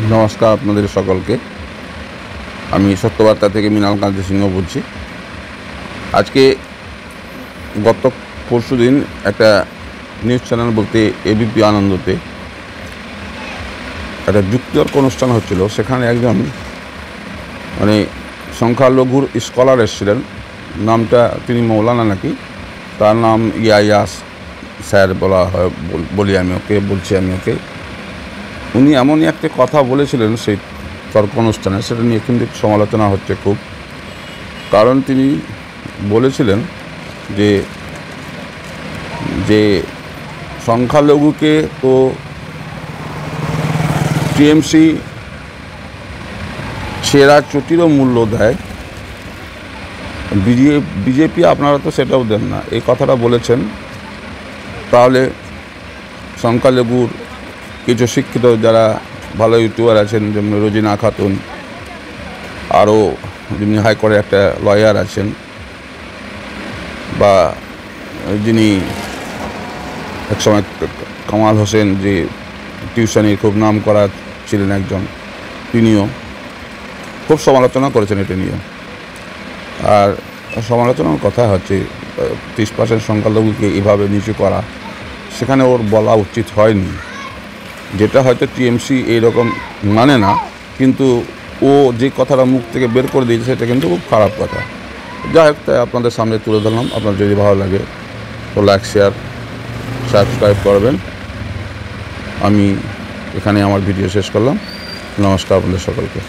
নমস্কার আপনাদের সকলকে। আমি সত্যবার্তা থেকে মৃণাল কান্তি সিংহ বলছি। আজকে গত পরশু দিন একটা নিউজ চ্যানেল বলতে এবিপি আনন্দতে একটা যুক্তিতর্ক অনুষ্ঠান হচ্ছিল। সেখানে একজন সংখ্যালঘুর স্কলার এসেছিলেন, নামটা তিনি মৌলানা নাকি, তার নাম ইয়াস স্যার বলছি আমি ওকে। উনি এমনই একটা কথা বলেছিলেন সেই তর্ক অনুষ্ঠানে, সেটা নিয়ে কিন্তু সমালোচনা হচ্ছে খুব। কারণ তিনি বলেছিলেন যে সংখ্যালঘুকে তো টিএমসি সেরা চটিরও মূল্য দেয়, বিজেপি আপনারা তো সেটাও দেন না, এই কথাটা বলেছেন। তাহলে সংখ্যালঘুর কিছু শিক্ষিত যারা ভালো ইউটিউবার আছেন, যেমন রোজিনা খাতুন, আরও যিনি হাইকোর্টের একটা লয়ার আছেন, বা যিনি একসময় কামাল হোসেন যে টিউশনির খুব নাম করা ছিলেন একজন, তিনিও খুব সমালোচনা করেছেন এটা নিয়ে। আর সমালোচনার কথা হচ্ছে 30% সংখ্যালঘুকে এভাবে নিচু করা, সেখানে ওর বলা উচিত হয়নি। যেটা হয়তো টিএমসি এইরকম মানে না, কিন্তু ও যে কথাটা মুখ থেকে বের করে দিয়েছে সেটা কিন্তু খুব খারাপ কথা। যাই হোক, তাই আপনাদের সামনে তুলে ধরলাম। আপনার যদি ভালো লাগে তো লাইক, শেয়ার, সাবস্ক্রাইব করবেন। আমি এখানে আমার ভিডিও শেষ করলাম। নমস্কার আপনাদের সকলকে।